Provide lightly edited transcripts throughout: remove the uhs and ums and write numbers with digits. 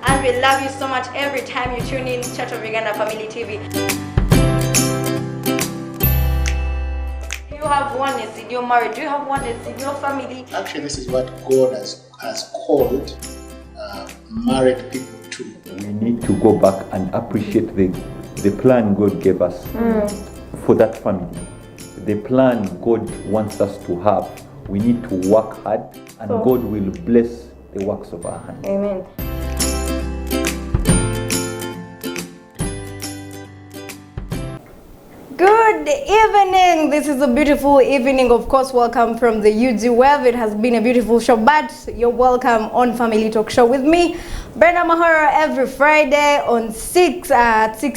and we love you so much every time you tune in Church of Uganda Family TV. You have oneness in your marriage, you have oneness in your family. Actually, this is what God has called married people to. We need to go back and appreciate the plan God gave us for that family. The plan God wants us to have. We need to work hard, and God will bless the works of our hands. Amen. Good evening. This is a beautiful evening. Of course, welcome from the UG Web. It has been a beautiful show, but you're welcome on Family Talk Show with me, Brenda Mahooro, every Friday on 6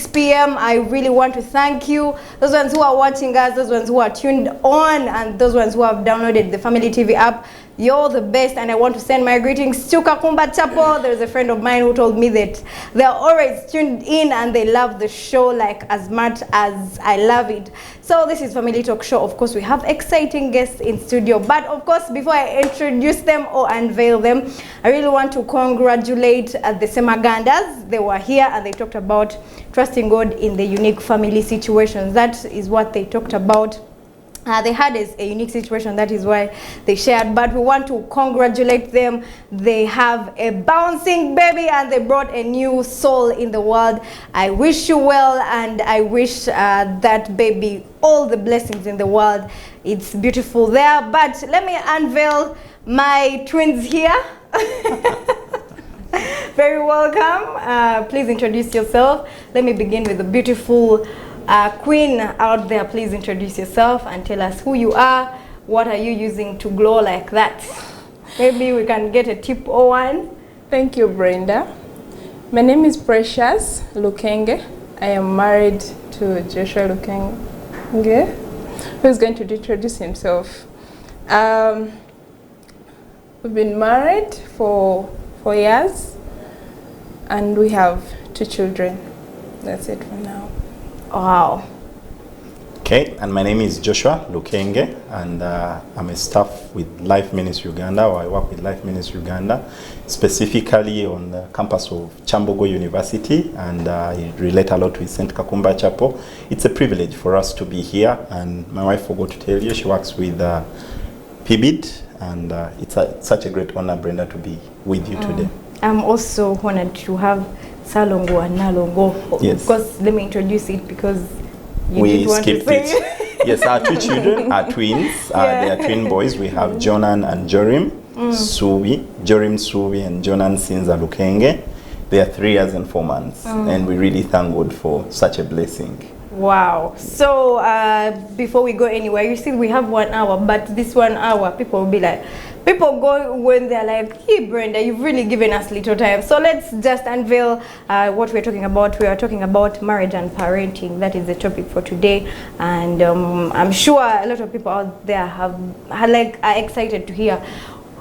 p.m. I really want to thank you, those ones who are watching us, those ones who are tuned on, and those ones who have downloaded the Family TV app. You're the best, and I want to send my greetings to Kakumba Chapo. There's a friend of mine who told me that they're always tuned in and they love the show like as much as I love it. So this is Family Talk Show. Of course, we have exciting guests in studio, but of course, before I introduce them or unveil them, I really want to congratulate the Semagandas. They were here and they talked about trusting God in the unique family situations. That is what they talked about. They had a unique situation, that is why they shared, but we want to congratulate them. They have a bouncing baby and they brought a new soul in the world. I wish you well, and I wish that baby all the blessings in the world. It's beautiful there, but let me unveil my twins here. Very welcome. Please introduce yourself. Let me begin with the beautiful queen out there. Please introduce yourself and tell us who you are. What are you using to glow like that? Maybe we can get a tip or one. Thank you, Brenda. My name is Precoius Lukenge. I am married to Joshua Lukenge, who is going to introduce himself. We've been married for 4 years and we have 2 children. That's it for now. Wow. Okay, and my name is Joshua Lukenge, and I'm a staff with Life Ministry Uganda, or I work with Life Ministry Uganda, specifically on the campus of Chambogo University, and I relate a lot with St. Kakumba Chapel. It's a privilege for us to be here, and my wife forgot to tell you, she works with PBID, and it's such a great honor, Brenda, to be with you today. I'm also honored to have Ssalongo and Nalongo. Yes. Of course, let me introduce it because we didn't want to skipped say it. Yes, our 2 children are twins. They are twin boys. We have Jonan and Jorim Subi, Jorim Subi and Jonan Sinza Lukenge. They are 3 years and 4 months, and we really thank God for such a blessing. Wow. So before we go anywhere, you see we have 1 hour, but this 1 hour people will be like, people go when they're like, hey Brenda, you've really given us little time. So let's just unveil what we're talking about. We are talking about marriage and parenting. That is the topic for today, and I'm sure a lot of people out there are excited to hear,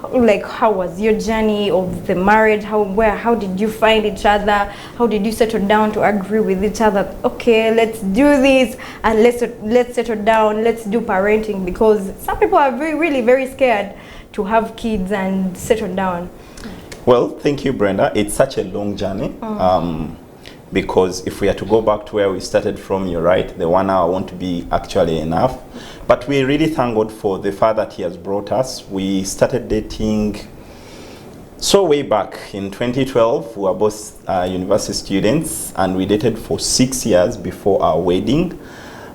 like, how was your journey of the marriage? How did you find each other? How did you settle down to agree with each other? Okay, let's do this, and let's settle down. Let's do parenting, because some people are really very scared to have kids and settle down. Well, thank you, Brenda. It's such a long journey. Because if we are to go back to where we started from, you're right, the 1 hour won't be actually enough. But we really thank God for the far that He has brought us. We started dating so way back in 2012. We were both university students, and we dated for 6 years before our wedding.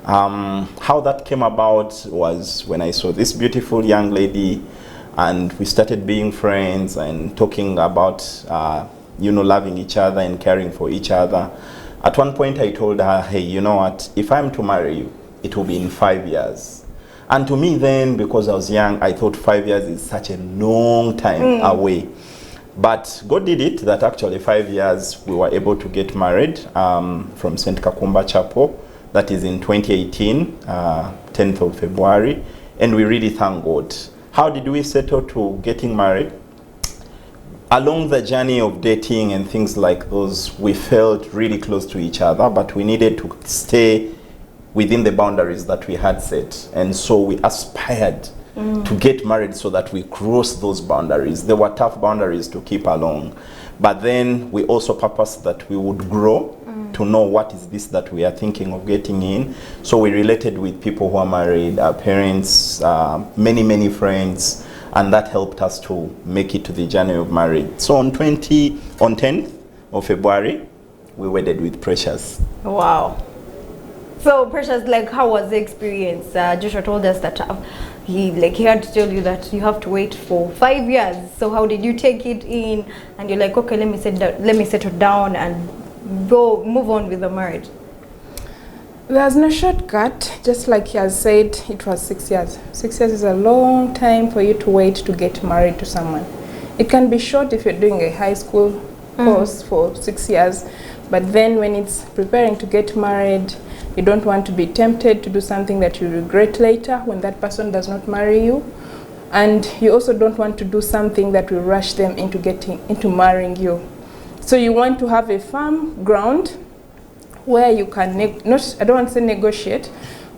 How that came about was when I saw this beautiful young lady, and we started being friends and talking about loving each other and caring for each other. At one point I told her, hey, you know what, if I'm to marry you, it will be in 5 years. And to me then, because I was young, I thought 5 years is such a long time away. But God did it, that actually 5 years we were able to get married from St. Kakumba Chapel. That is in 2018, 10th of February. And we really thank God. How did we settle to getting married? Along the journey of dating and things like those, we felt really close to each other, but we needed to stay within the boundaries that we had set. And so we aspired to get married so that we cross those boundaries. They were tough boundaries to keep along. But then we also purposed that we would grow to know what is this that we are thinking of getting in. So we related with people who are married, our parents, many friends, and that helped us to make it to the journey of marriage. So on 10th of February, we wedded with Precious. Wow. So Precious, like, how was the experience? Joshua told us that he had to tell you that you have to wait for 5 years. So how did you take it in? And you're like, okay, let me settle down and move on with the marriage. There's no shortcut. Just like he has said, it was 6 years. 6 years is a long time for you to wait to get married to someone. It can be short if you're doing a high school course for 6 years, but then when it's preparing to get married, you don't want to be tempted to do something that you regret later when that person does not marry you. And you also don't want to do something that will rush them into marrying you. So you want to have a firm ground where you can, I don't want to say negotiate,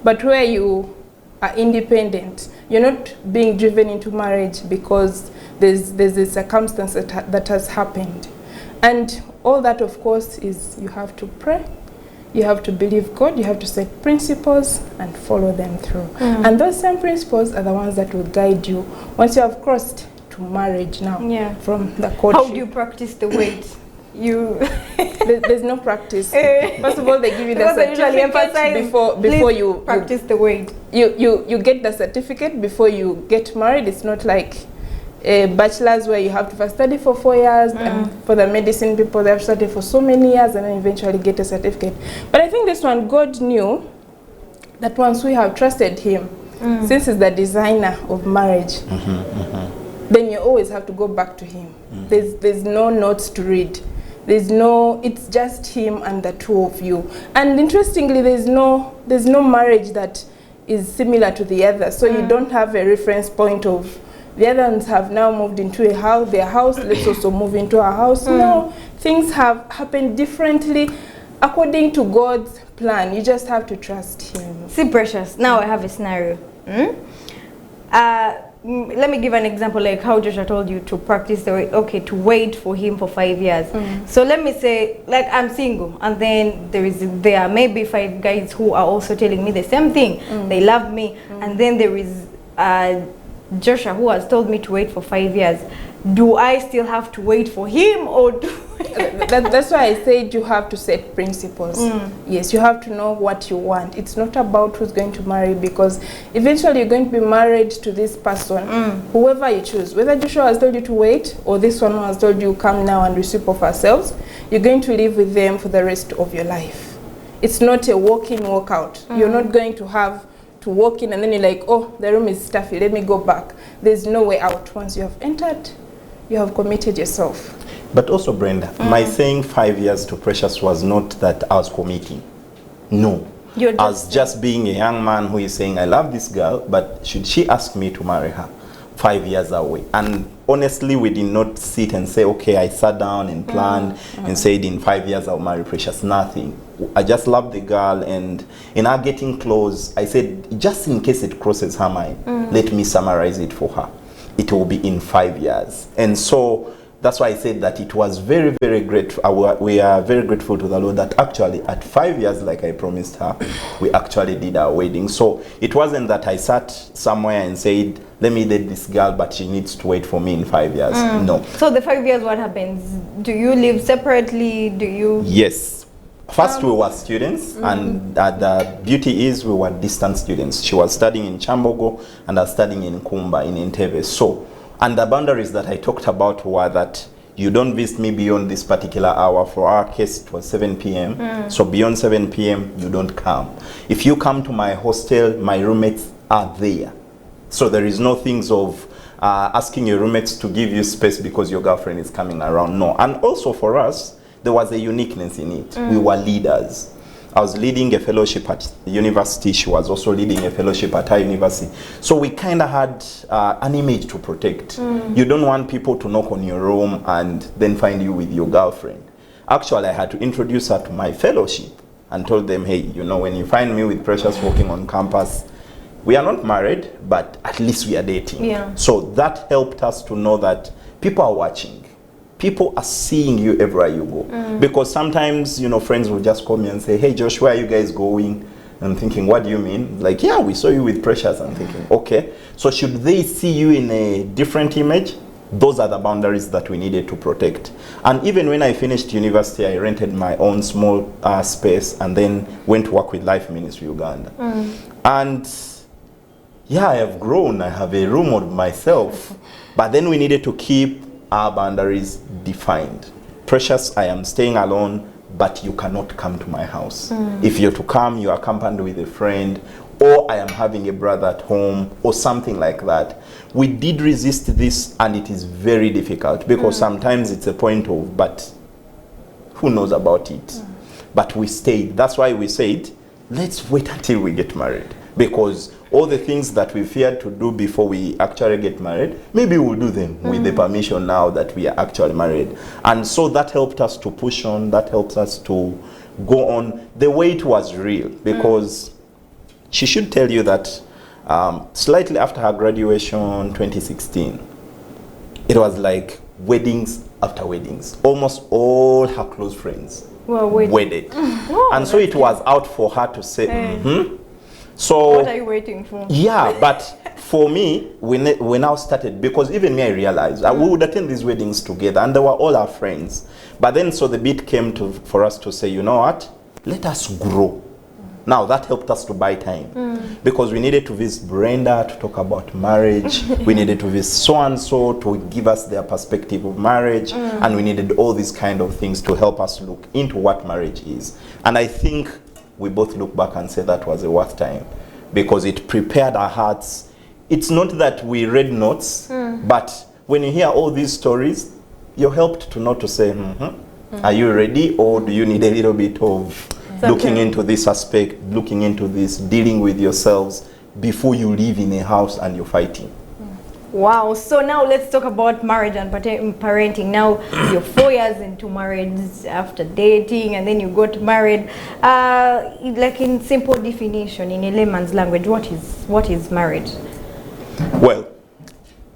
but where you are independent. You're not being driven into marriage because there's a circumstance that has happened. And all that, of course, is you have to pray, you have to believe God, you have to set principles and follow them through. And those same principles are the ones that will guide you once you have crossed to marriage now from the courtship. How do you practice the wait? There's no practice. First of all, they give you the certificate before you practice the wait. You get the certificate before you get married. It's not like a bachelor's where you have to first study for 4 years, and for the medicine people they have to study for so many years and then eventually get a certificate. But I think this one, God knew that once we have trusted him, since he's the designer of marriage, then you always have to go back to him. There's no notes to read. It's just him and the two of you. And interestingly, there's no marriage that is similar to the other. So you don't have a reference point of the other ones have now moved into their house, let's also move into our house. No, things have happened differently according to God's plan. You just have to trust him. See, Precious, now I have a scenario. Let me give an example, like how Joshua told you to practice the way, to wait for him for 5 years. So let me say, like, I'm single, and then there are maybe 5 guys who are also telling me the same thing. They love me, and then there is Joshua who has told me to wait for 5 years. Do I still have to wait for him, or that's why I said you have to set principles. Yes, you have to know what you want. It's not about who's going to marry, because eventually you're going to be married to this person, whoever you choose. Whether Joshua has told you to wait or this one who has told you come now and receive of ourselves, you're going to live with them for the rest of your life. It's not a walk-in, walk-out. You're not going to have to walk in and then you're like, oh, the room is stuffy, let me go back. There's no way out. Once you have entered, you have committed yourself. But also, Brenda, my saying 5 years to Precious was not that I was committing. No. I was just being a young man who is saying, I love this girl, but should she ask me to marry her? 5 years away. And honestly, we did not sit and say, okay, I sat down and planned and said in 5 years I'll marry Precious. Nothing. I just loved the girl, and in our getting close, I said, just in case it crosses her mind, let me summarize it for her. It will be in 5 years. And so that's why I said that it was very, very grateful. We are very grateful to the Lord that actually at 5 years, like I promised her, we actually did our wedding. So it wasn't that I sat somewhere and said, let me date this girl, but she needs to wait for me in 5 years. No. So the 5 years, what happens? Do you live separately? Do you? Yes. First we were students, and the beauty is we were distant students. She was studying in Chambogo and I was studying in Kumba in Entebbe. So, and the boundaries that I talked about were that you don't visit me beyond this particular hour. For our case, it was 7 p.m. So beyond 7 p.m., you don't come. If you come to my hostel, my roommates are there. So there is no things of asking your roommates to give you space because your girlfriend is coming around. No. And also for us, there was a uniqueness in it. We were leaders. I was leading a fellowship at university. She was also leading a fellowship at her university. So we kind of had an image to protect. You don't want people to knock on your room and then find you with your girlfriend. Actually, I had to introduce her to my fellowship and told them, hey, you know, when you find me with Precious walking on campus, we are not married, but at least we are dating. Yeah. So that helped us to know that people are watching. people are seeing you everywhere you go. Because sometimes, you know, friends will just call me and say, hey Josh, where are you guys going? I'm thinking, what do you mean? Like, yeah, we saw you with Precious. I'm thinking, okay. So should they see you in a different image? Those are the boundaries that we needed to protect. And even when I finished university, I rented my own small space and then went to work with Life Ministry Uganda. And yeah, I have grown. I have a room of myself. But then we needed to keep our boundaries defined. Precious, I am staying alone, but you cannot come to my house. If you're to come, you are accompanied with a friend, or I am having a brother at home, or something like that. We did resist this, and it is very difficult, because sometimes it's a point of, but who knows about it? But we stayed. That's why we said, let's wait until we get married. Because all the things that we feared to do before we actually get married, maybe we'll do them with the permission now that we are actually married. And so that helped us to push on, that helps us to go on. The wait was real, because she should tell you that slightly after her graduation, 2016, it was like weddings after weddings. Almost all her close friends wedded. And so it was out for her to say, So what are you waiting for? Yeah, but for me, we now started, because even me, I realized we would attend these weddings together, and they were all our friends. But then, so the beat came for us to say, you know what, let us grow. Now that helped us to buy time, because we needed to visit Brenda to talk about marriage. We needed to visit so-and-so to give us their perspective of marriage. And we needed all these kind of things to help us look into what marriage is. And I think we both look back and say that was a worth time, because it prepared our hearts. It's not that we read notes, but when you hear all these stories, you're helped to know to say, are you ready, or do you need a little bit of looking into this aspect, looking into this, dealing with yourselves before you live in a house and you're fighting. Wow, so now let's talk about marriage and parenting. Now you're 4 years into marriage after dating, and then you got married. Like in simple definition, in a layman's language, what is marriage? Well,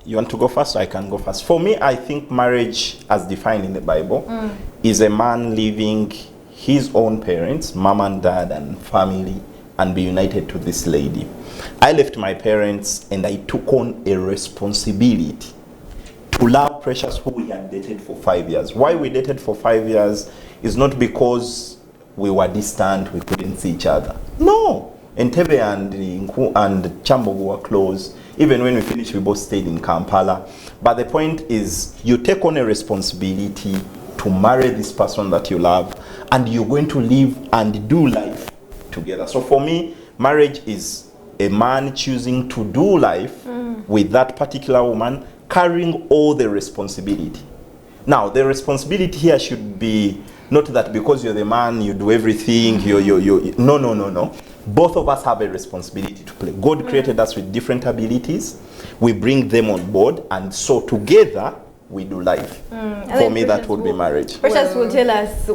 you want to go first? I can go first. For me, I think marriage, as defined in the Bible, is a man leaving his own parents, mom and dad and family, and be united to this lady. I left my parents and I took on a responsibility to love Precious, who we had dated for 5 years. Why we dated for 5 years is not because we were distant, we couldn't see each other. No. Entebbe and Chambogo were close. Even when we finished, we both stayed in Kampala. But the point is, you take on a responsibility to marry this person that you love, and you're going to live and do life together. So for me, marriage is a man choosing to do life with that particular woman, carrying all the responsibility. Now, the responsibility here should be not that because you're the man, you do everything, no. Both of us have a responsibility to play. God created us with different abilities. We bring them on board, and so together, we do life. For me, that would be marriage. Precious will tell us,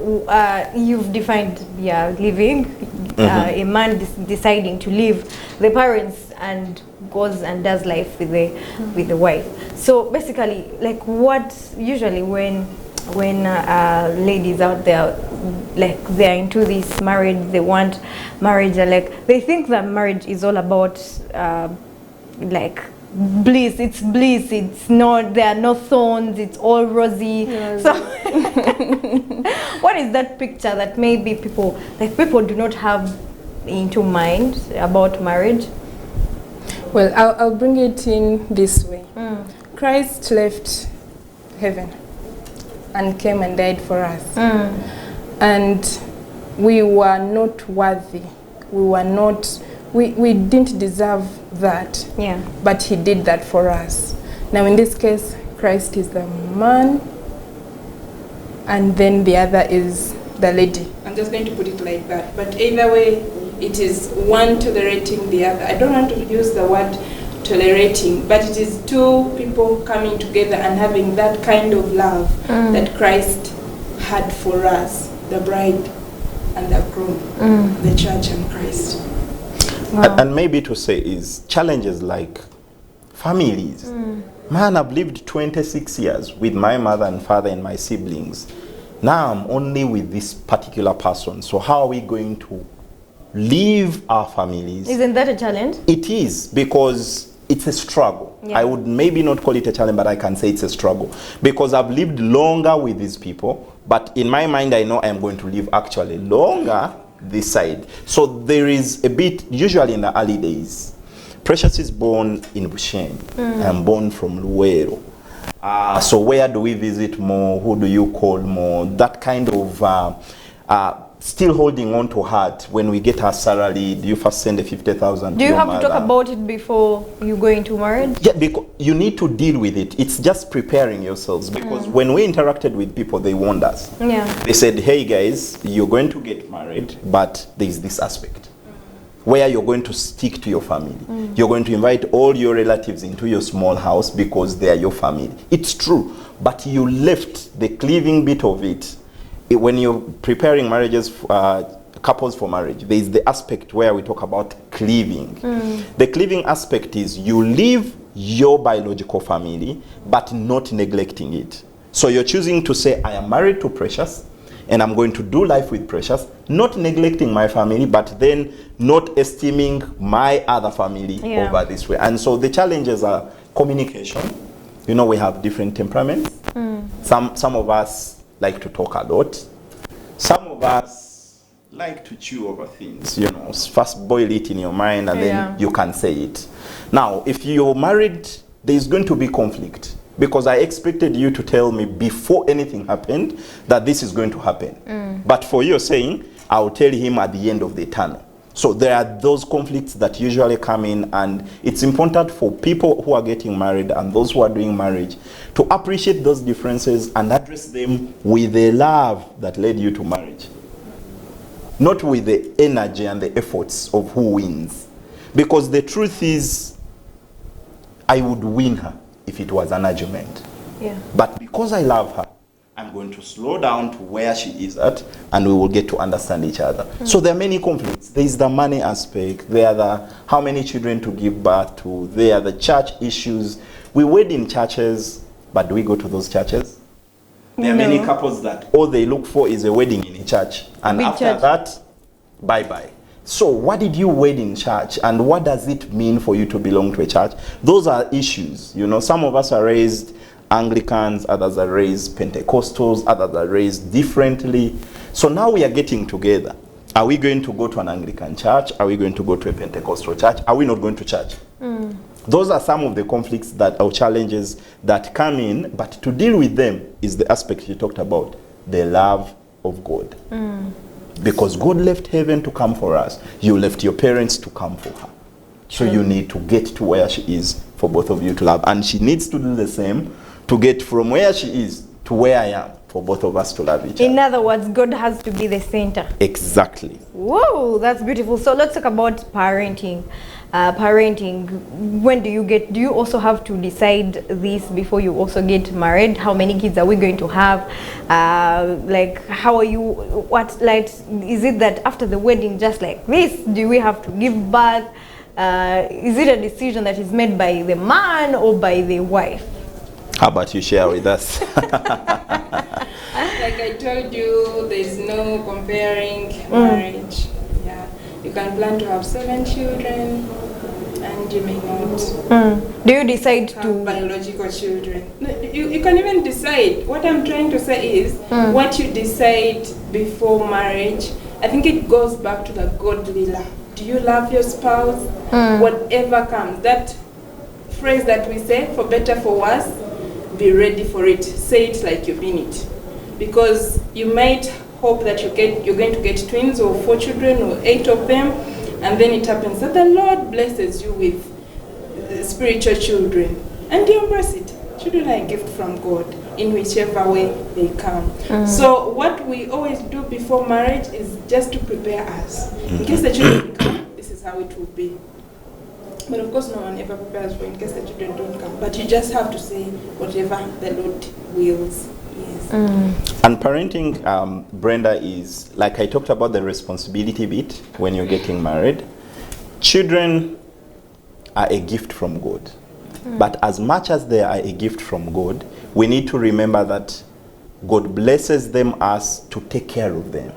you've defined living, a man deciding to leave the parents and goes and does life with the wife. So basically, like what usually when ladies out there, like they're into this marriage, they want marriage, they think that marriage is all about like bliss. It's not, there are no thorns, it's all rosy. So what is that picture that maybe people do not have into mind about marriage? Well, I'll bring it in this way. Christ left heaven and came and died for us. And we were not worthy. We didn't deserve that. But he did that for us. Now in this case, Christ is the man, and then the other is the lady. I'm just going to put it like that. But either way, it is one tolerating the other. I don't want to use the word tolerating, but it is two people coming together and having that kind of love that Christ had for us, the bride and the groom, the church and Christ. And maybe to say is challenges like families. Man, I've lived 26 years with my mother and father and my siblings. Now I'm only with this particular person. So how are we going to leave our families? Isn't that a challenge? It is, because it's a struggle. Yeah. I would maybe not call it a challenge, but I can say it's a struggle. Because I've lived longer with these people, but in my mind I know I'm going to live actually longer this side. So there is a bit, usually in the early days, Precious is born in Busheng. I'm born from Luero. So where do we visit more? Who do you call more? That kind of still holding on to heart. When we get our salary, do you first send the 50,000? Do you have to talk about it before you go into marriage? Yeah, because you need to deal with it. It's just preparing yourselves, because when we interacted with people, they warned us. Yeah. They said, hey guys, you're going to get married, but there's this aspect where you're going to stick to your family. You're going to invite all your relatives into your small house because they are your family. It's true, but you left the cleaving bit of it. When you're preparing marriages, couples for marriage, there is the aspect where we talk about cleaving. The cleaving aspect is you leave your biological family, but not neglecting it. So you're choosing to say, I am married to Precious, and I'm going to do life with Precious, not neglecting my family, but then not esteeming my other family over this way. And so the challenges are communication. You know, we have different temperaments. Some of us like to talk a lot. Some of us like to chew over things, you know, first boil it in your mind and then you can say it. Now, if you're married, there's going to be conflict. Because I expected you to tell me before anything happened that this is going to happen. But for you saying, I'll tell him at the end of the tunnel. So there are those conflicts that usually come in, and it's important for people who are getting married and those who are doing marriage to appreciate those differences and address them with the love that led you to marriage. Not with the energy and the efforts of who wins. Because the truth is, I would win her if it was an argument. But because I love her, I'm going to slow down to where she is at, and we will get to understand each other. So there are many conflicts. There is the money aspect, there are the how many children to give birth to, there are the church issues. We wed in churches, but do we go to those churches? There are many couples that all they look for is a wedding in a church, and after that, bye-bye. So what did you wed in church, and what does it mean for you to belong to a church? Those are issues. You know, some of us are raised Anglicans, others are raised Pentecostals, others are raised differently. So now we are getting together. Are we going to go to an Anglican church? Are we going to go to a Pentecostal church? Are we not going to church? Those are some of the conflicts that are challenges that come in, but to deal with them is the aspect you talked about, the love of God. Because God left heaven to come for us. You left your parents to come for her. So you need to get to where she is for both of you to love. And she needs to do the same to get from where she is to where I am for both of us to love each other. In other words, God has to be the center. Exactly. Whoa, that's beautiful. So let's talk about parenting. When do you also have to decide this before you also get married? How many kids are we going to have? Like, how are you, is it that after the wedding, just like this, do we have to give birth? Is it a decision that is made by the man or by the wife? How about you share with us? Like I told you, there's no comparing marriage. Yeah, you can plan to have 7 children, and you may not. Do you decide have biological children? No, you can even decide. What I'm trying to say is, what you decide before marriage, I think it goes back to the godly love. Do you love your spouse? Whatever comes, that phrase that we say, for better, for worse, be ready for it. Say it like you mean it. Because you might hope that you're going to get twins or 4 children or 8 of them, and then it happens that the Lord blesses you with spiritual children, and you embrace it. Children are a gift from God in whichever way they come. So what we always do before marriage is just to prepare us. In case the children come, this is how it will be. But of course, no one ever prepares for in case the children don't come. But you just have to say whatever the Lord wills. Yes. And parenting, Brenda, is, like I talked about the responsibility bit when you're getting married. Children are a gift from God. But as much as they are a gift from God, we need to remember that God blesses them as to take care of them.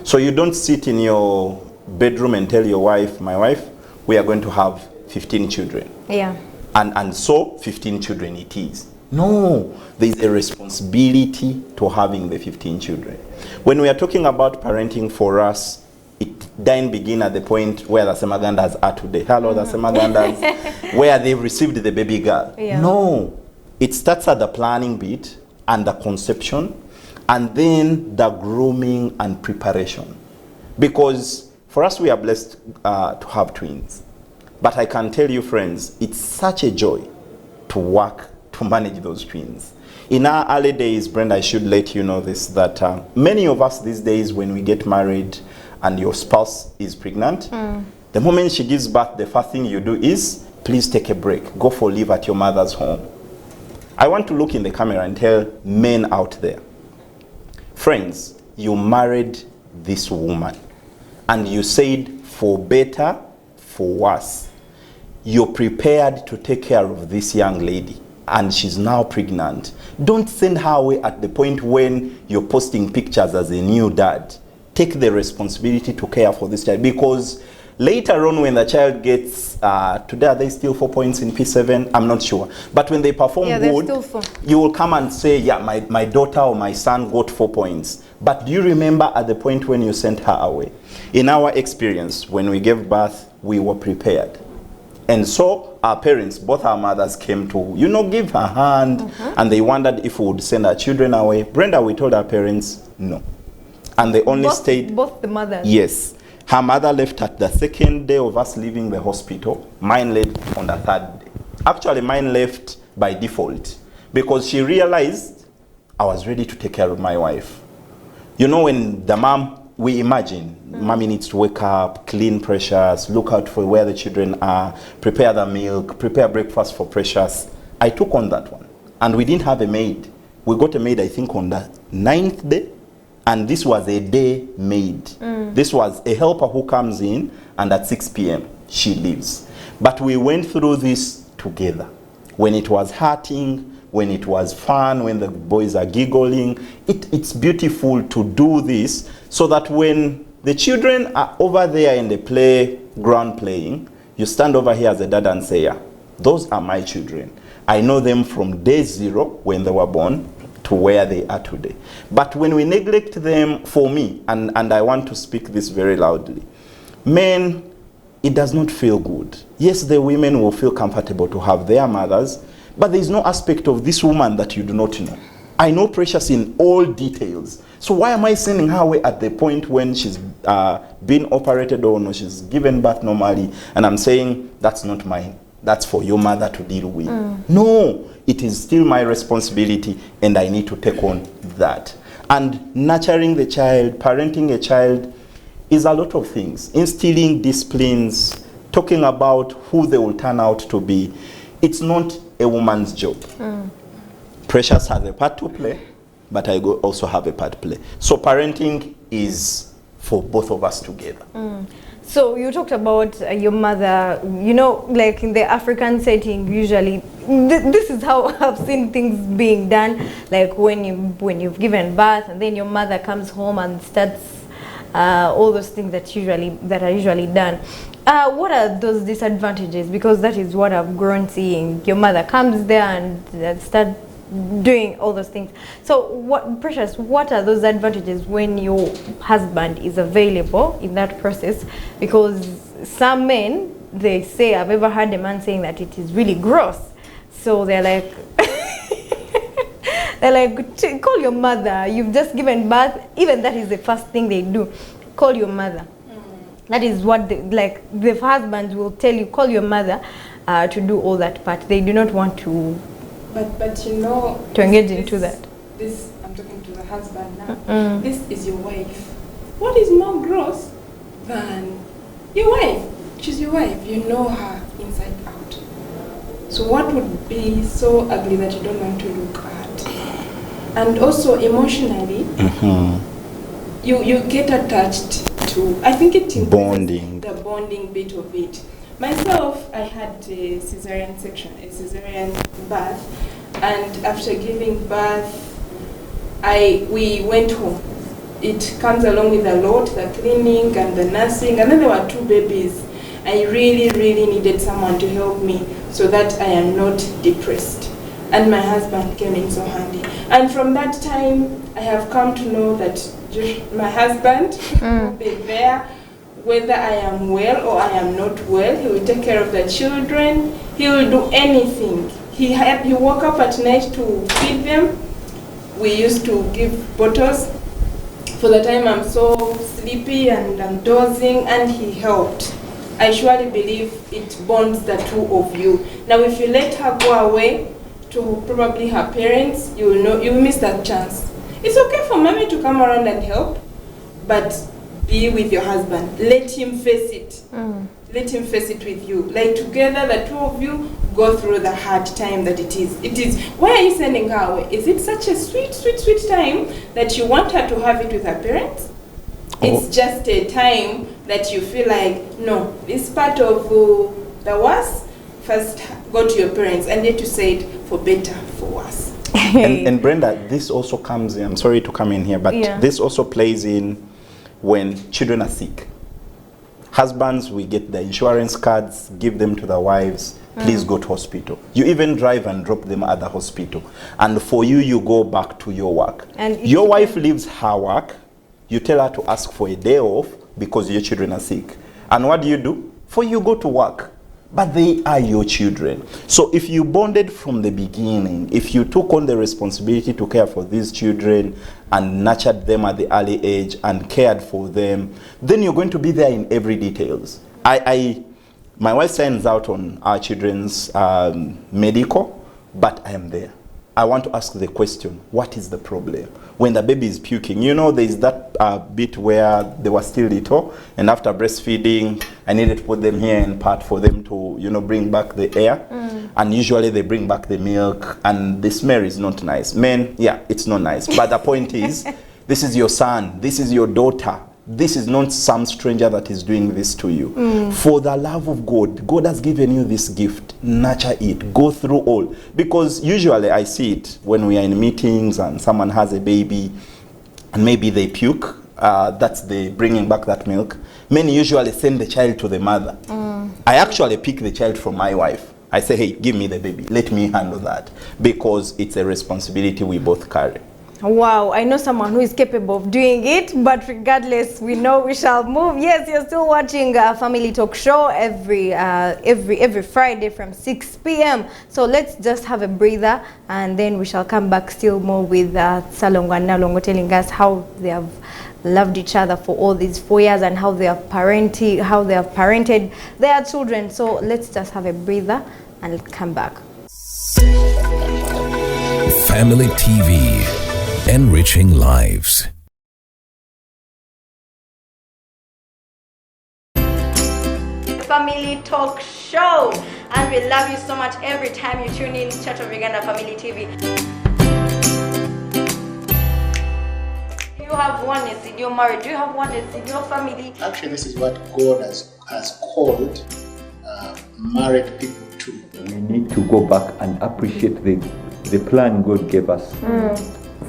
So you don't sit in your bedroom and tell your wife, my wife, we are going to have 15 children. Yeah. And so 15 children it is. No, there is a responsibility to having the 15 children. When we are talking about parenting for us, it didn't begin at the point where the Semagandas are today. Hello, the Semagandas, where they've received the baby girl. Yeah. No, it starts at the planning bit and the conception, and then the grooming and preparation. Because for us, we are blessed to have twins. But I can tell you, friends, it's such a joy to work to manage those twins. In our early days, Brenda, I should let you know this, that many of us these days, when we get married and your spouse is pregnant, the moment she gives birth, the first thing you do is, please take a break. Go for leave at your mother's home. I want to look in the camera and tell men out there, friends, you married this woman and you said, for better, for worse, you're prepared to take care of this young lady and she's now pregnant. Don't send her away at the point when you're posting pictures as a new dad. Take the responsibility to care for this child, because later on when the child gets, today are they still 4 points in P7? I'm not sure. But when they perform good, still 4. you will come and say, yeah, my daughter or my son got 4 points. But do you remember at the point when you sent her away? In our experience, when we gave birth, we were prepared. And so our parents, both our mothers, came to, give her hand, and they wondered if we would send our children away. Brenda, we told our parents, no. And they only stayed. Both the mothers? Yes. Her mother left at the second day of us leaving the hospital. Mine left on the third day. Actually, mine left by default because she realized I was ready to take care of my wife. When the mom, we imagine, mommy needs to wake up, clean Precious, look out for where the children are, prepare the milk, prepare breakfast for Precious. I took on that one. And we didn't have a maid. We got a maid, I think, on the 9th day. And this was a day maid. This was a helper who comes in, and at 6 p.m. she leaves. But we went through this together. When it was hurting, when it was fun, when the boys are giggling, it's beautiful to do this so that when the children are over there in the playground playing, you stand over here as a dad and say, yeah, those are my children. I know them from day 0 when they were born to where they are today. But when we neglect them, for me, and I want to speak this very loudly, men, it does not feel good. Yes, the women will feel comfortable to have their mothers, but there is no aspect of this woman that you do not know. I know Precious in all details. So why am I sending her away at the point when she's been operated on or she's given birth normally, and I'm saying, that's not mine. That's for your mother to deal with. No, it is still my responsibility, and I need to take on that. And nurturing the child, parenting a child is a lot of things. Instilling disciplines, talking about who they will turn out to be. It's not a woman's job. Precious has a part to play, but I also have a part to play. So parenting is for both of us together. So you talked about your mother, like in the African setting, usually, this is how I've seen things being done, like when you've given birth and then your mother comes home and starts all those things that are usually done. What are those disadvantages? Because that is what I've grown seeing. Your mother comes there and starts doing all those things. So Precious, what are those advantages when your husband is available in that process? Because some men, they say, I've ever heard a man saying that it is really gross. So they're like, call your mother. You've just given birth. Even that is the first thing they do. Call your mother. That is what the husbands will tell you, call your mother to do all that part. They do not want to to engage into that. This, I'm talking to the husband now. This is your wife. What is more gross than your wife? She's your wife. You know her inside out. So what would be so ugly that you don't want to look at? And also emotionally, you get attached to, I think it increases bonding. The bonding bit of it. Myself, I had a cesarean section, a cesarean birth, and after giving birth, we went home. It comes along with a lot, the cleaning and the nursing, and then there were 2 babies. I really, really needed someone to help me so that I am not depressed. And my husband came in so handy. And from that time, I have come to know that my husband will be there whether I am well or I am not well. He will take care of the children. He will do anything. He woke up at night to feed them. We used to give bottles. For the time I'm so sleepy and I'm dozing, and he helped. I surely believe it bonds the 2 of you. Now if you let her go away to probably her parents, you will miss that chance. It's okay for mommy to come around and help, but be with your husband. Let him face it. Let him face it with you. Like together, the 2 of you go through the hard time that it is. Why are you sending her away? Is it such a sweet, sweet, sweet time that you want her to have it with her parents? It's just a time that you feel like, no, this part of the worst, first go to your parents, and yet to say it for better, for worse. And Brenda, this also comes in, I'm sorry to come in here, but this also plays in when children are sick. Husbands, we get the insurance cards, give them to the wives, please go to hospital. You even drive and drop them at the hospital. And for you, you go back to your work. And your wife leaves her work, you tell her to ask for a day off because your children are sick. And what do? For you go to work. But they are your children. So if you bonded from the beginning, if you took on the responsibility to care for these children and nurtured them at the early age and cared for them, then you're going to be there in every details. My wife signs out on our children's medical, but I am there. I want to ask the question, what is the problem? When the baby is puking, you know, there's that bit where they were still little, and after breastfeeding, I needed to put them here in part for them to, you know, bring back the air. And usually they bring back the milk, and the smell is not nice. Men, yeah, it's not nice. But the point is, this is your son, this is your daughter. This is not some stranger that is doing this to you. For the love of God, God has given you this gift. Nurture it. Go through all. Because usually I see it when we are in meetings and someone has a baby and maybe they puke. That's the bringing back that milk. Men usually send the child to the mother. I actually pick the child from my wife. I say, hey, give me the baby. Let me handle that. Because it's a responsibility we both carry. Wow, I know someone who is capable of doing it, but regardless, we know we shall move. Yes, you're still watching Family Talk Show every Friday from 6 p.m. So let's just have a breather, and then we shall come back still more with Ssalongo and Nalongo telling us how they have loved each other for all these 4 years and how they have parented their children. So let's just have a breather and come back. Family TV. Enriching lives. Family Talk Show, and we love you so much every time you tune in Church of Uganda Family TV. Do you have oneness in your marriage? Do you have oneness in your family? Actually, this is what God has called married people to. We need to go back and appreciate the plan God gave us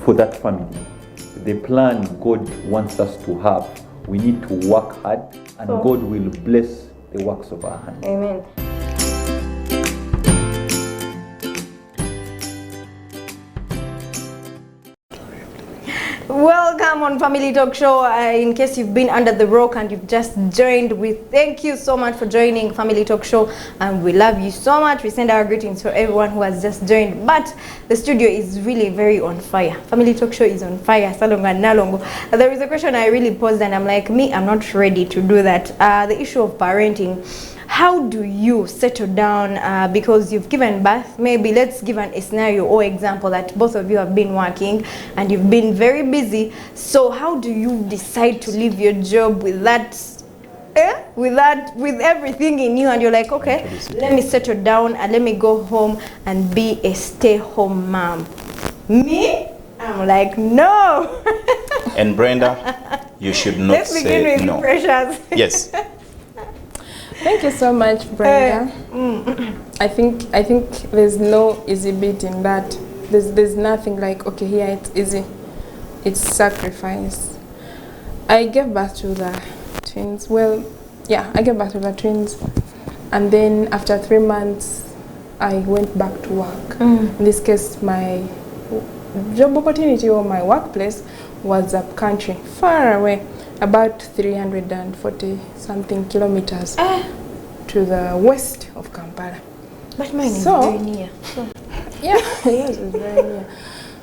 for that family. The plan God wants us to have. We need to work hard, and God will bless the works of our hands. Amen. Welcome on Family Talk Show. In case you've been under the rock and you've just joined, we thank you so much for joining Family Talk Show, and we love you so much. We send our greetings for everyone who has just joined, but the studio is really very on fire. Family Talk Show is on fire. Ssalongo and Nalongo. There is a question I really posed, and I'm like, I'm not ready to do that. The issue of parenting. How do you settle down because you've given birth? Maybe let's give a scenario or example that both of you have been working and you've been very busy. So how do you decide to leave your job with that, with everything in you, and you're like, okay, let me settle down and let me go home and be a stay-home mom? Me? I'm like, no. And Brenda, you should not say no. Let's begin with Precious. Yes. Thank you so much, Brenda. I think there's no easy bit in that. There's nothing like, okay, here it's easy. It's sacrifice. I gave birth to the twins. Well, yeah, I gave birth to the twins. And then after 3 months, I went back to work. In this case, my job opportunity or my workplace was up country, far away, about 340 something kilometers to the west of Kampala. But mine is very near. So. Yeah, yes, it's very near.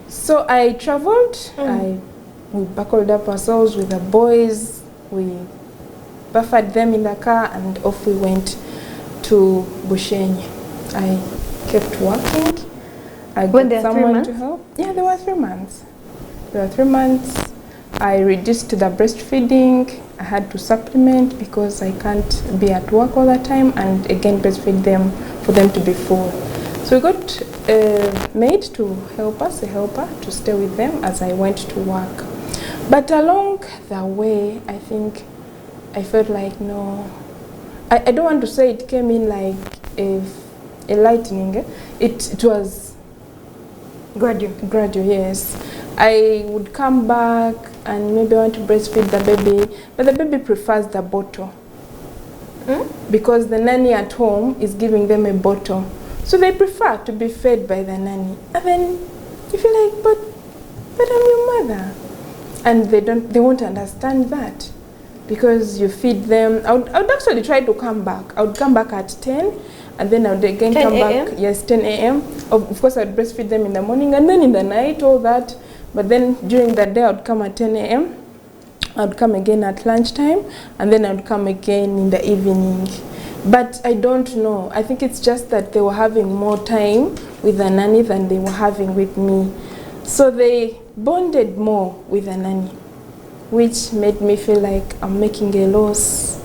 So I traveled. We buckled up ourselves with the boys. We buffered them in the car, and off we went to Bushenyi. I kept working. I When got there are 3 someone months? to help. Yeah, there were 3 months. There were 3 months. I reduced the breastfeeding. I had to supplement because I can't be at work all the time, and again breastfeed them for them to be full. So we got a maid to help us, a helper to stay with them as I went to work. But along the way, I think I felt like, no, I don't want to say it came in like a lightning. It was gradual, yes. I would come back and maybe I want to breastfeed the baby, but the baby prefers the bottle because the nanny at home is giving them a bottle. So they prefer to be fed by the nanny. And then you feel like, but I'm your mother. And they won't understand that because you feed them. I would actually try to come back. I would come back at 10 and then I would again come back. Yes, 10 a.m. Of course, I would breastfeed them in the morning and then in the night, all that. But then during the day, I would come at 10 a.m. I would come again at lunchtime and then I would come again in the evening. But I don't know. I think it's just that they were having more time with the nanny than they were having with me. So they bonded more with the nanny, which made me feel like I'm making a loss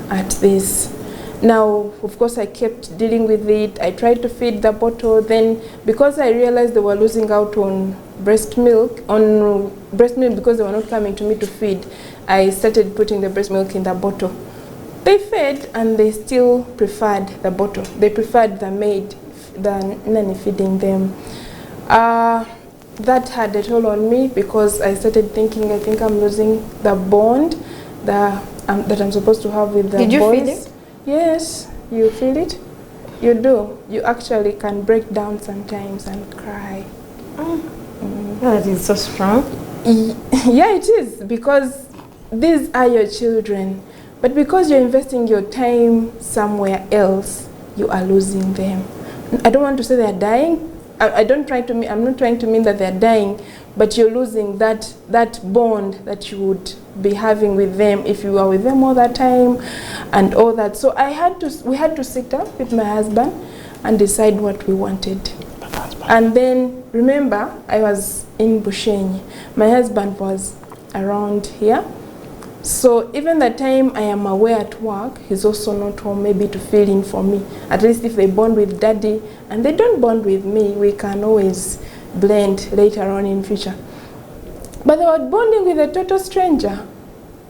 at this. Now, of course, I kept dealing with it. I tried to feed the bottle. Then, because I realized they were losing out on breast milk because they were not coming to me to feed, I started putting the breast milk in the bottle. They fed and they still preferred the bottle. They preferred the maid, the nanny feeding them. That had a toll on me because I started thinking, I think I'm losing the bond that I'm supposed to have with the boys. Did you feel it? Yes, you feel it? You do. You actually can break down sometimes and cry. That is so strong. Yeah, it is, because these are your children. But because you're investing your time somewhere else, you are losing them. I don't want to say they're dying. I'm not trying to mean that they're dying, but you're losing that bond that you would be having with them if you are with them all the time and all that. So we had to sit up with my husband and decide what we wanted. And then, remember, I was in Bushenyi. My husband was around here. So even the time I am away at work, he's also not home maybe to fill in for me. At least if they bond with daddy and they don't bond with me, we can always blend later on in future. But they were bonding with a total stranger.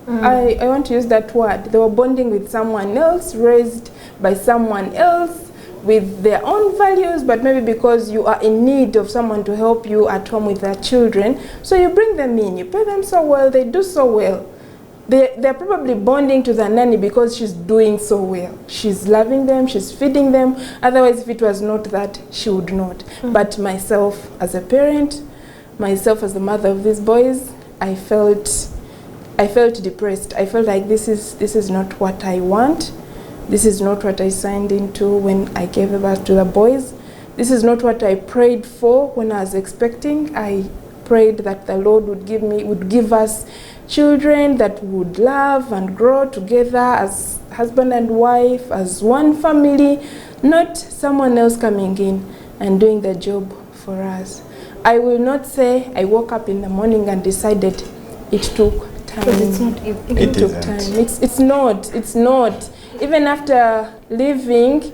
I want to use that word. They were bonding with someone else, raised by someone else, with their own values, but maybe because you are in need of someone to help you at home with their children, so you bring them in, you pay them so well, they do so well. They're probably bonding to the nanny because she's doing so well. She's loving them, she's feeding them. Otherwise, if it was not that, she would not. But myself as a parent, myself as the mother of these boys, I felt depressed. I felt like this is not what I want. This is not what I signed into when I gave birth to the boys. This is not what I prayed for when I was expecting. I prayed that the Lord would give us children that would love and grow together as husband and wife, as one family, not someone else coming in and doing the job for us. I will not say I woke up in the morning and decided. It took time. It took time. It's not. Even after leaving,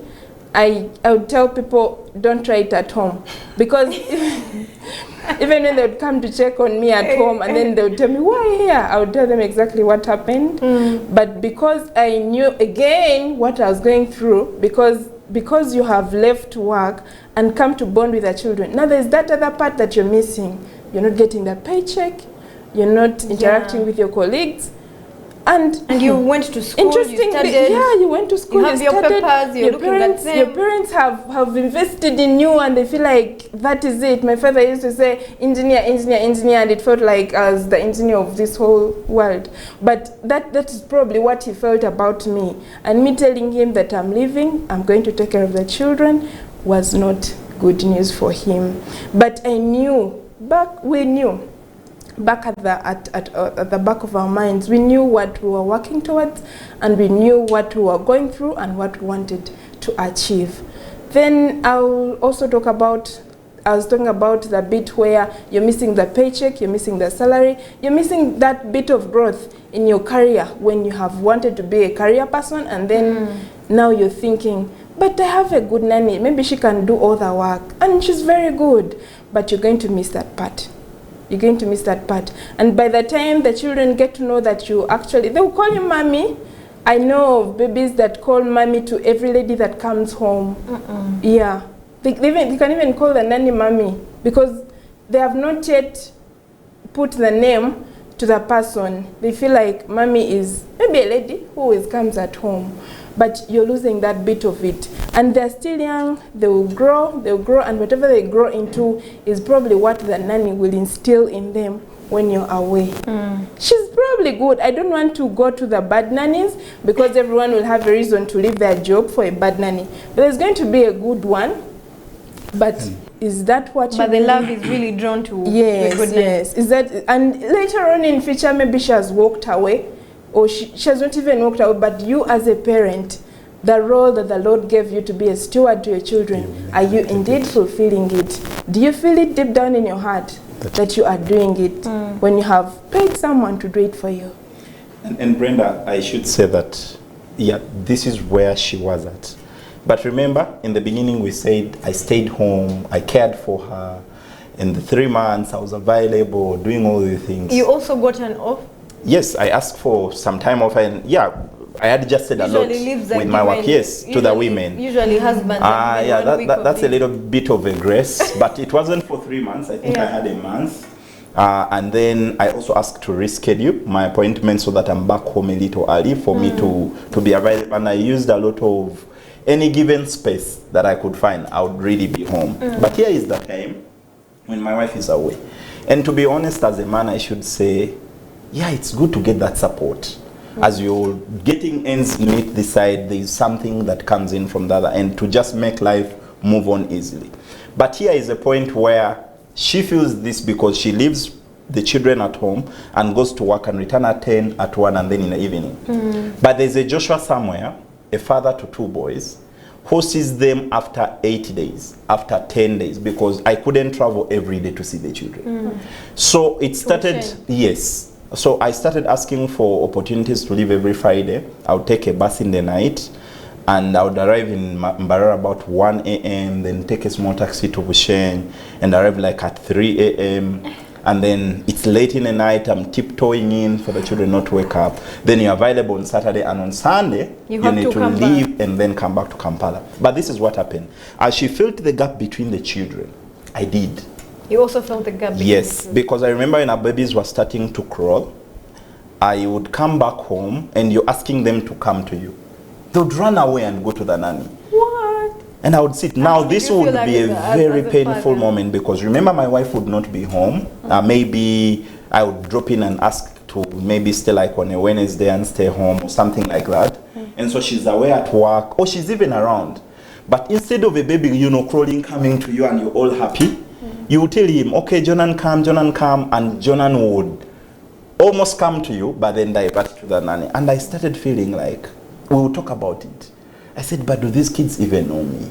I would tell people, don't try it at home. Because even when they would come to check on me at home and then they would tell me, why here? I would tell them exactly what happened. But because I knew again what I was going through, because you have left work and come to bond with the children. Now there's that other part that you're missing. You're not getting the paycheck. You're not interacting with your colleagues. And you went to school, interestingly, you studied. yeah, you went to school, you have your papers, you're looking at them. Your parents have invested in you and they feel like that is it. My father used to say, engineer, engineer, engineer, and it felt like I was the engineer of this whole world. But that is probably what he felt about me. And me telling him that I'm leaving, I'm going to take care of the children, was not good news for him. But I knew, we knew, back at the back of our minds, we knew what we were working towards, and we knew what we were going through and what we wanted to achieve. Then I'll also talk about, I was talking about the bit where you're missing the paycheck, you're missing the salary, you're missing that bit of growth in your career when you have wanted to be a career person, and then now you're thinking, but I have a good nanny, maybe she can do all the work, and she's very good, but you're going to miss that part. You're going to miss that part. And by the time the children get to know that you actually, they will call you mommy. I know of babies that call mommy to every lady that comes home. Yeah. They can even call the nanny mommy because they have not yet put the name to the person. They feel like mommy is maybe a lady who always comes at home. But you're losing that bit of it. And they're still young, they will grow, and whatever they grow into is probably what the nanny will instill in them when you're away. She's probably good. I don't want to go to the bad nannies because everyone will have a reason to leave their job for a bad nanny. But there's going to be a good one. But is that what you But the love is really drawn to yes, goodness. Yes. Is that, and later on in future, maybe she has walked away, or she has not even walked away, but you as a parent, the role that the Lord gave you to be a steward to your children, are you indeed fulfilling it? Do you feel it deep down in your heart that you are doing it when you have paid someone to do it for you? And Brenda, I should say that, yeah, this is where she was at. But remember, in the beginning we said, I stayed home, I cared for her. In the 3 months, I was available, doing all the things. You also got an off? Yes, I asked for some time off, and yeah, I had just said a lot with my work, yes, to the women. Usually husbands. Yeah, that's a little bit of a grace, but it wasn't for 3 months. I think I had a month. And then I also asked to reschedule my appointment so that I'm back home a little early for me to be available. And I used a lot of any given space that I could find, I would really be home. But here is the time when my wife is away. And to be honest, as a man, I should say, yeah, it's good to get that support. As you're getting ends meet this side, there's something that comes in from the other end to just make life move on easily. But here is a point where she feels this because she leaves the children at home and goes to work and return at 10, at 1, and then in the evening. But there's a Joshua somewhere, a father to 2 boys, who sees them after 8 days, after 10 days, because I couldn't travel every day to see the children. So it started, yes. So I started asking for opportunities to leave every Friday. I would take a bus in the night, and I would arrive in Mbarara about 1 a.m., then take a small taxi to Busheng, and arrive like at 3 a.m., and then it's late in the night, I'm tiptoeing in for the children not to wake up. Then you're available on Saturday, and on Sunday, you need to leave and then come back to Kampala. But this is what happened. As she felt the gap between the children, I did. You also felt the gap? Yes, because I remember when our babies were starting to crawl, I would come back home and you're asking them to come to you. They would run away and go to the nanny. What? And I would sit. Now this would be a very painful moment because remember my wife would not be home. Maybe I would drop in and ask to maybe stay like on a Wednesday and stay home or something like that. And so she's away at work or she's even around. But instead of a baby, you know, crawling, coming to you and you're all happy, you would tell him, okay, Jonan come, and Jonan would almost come to you, but then divert to the nanny. And I started feeling like, we will talk about it. I said, but do these kids even know me?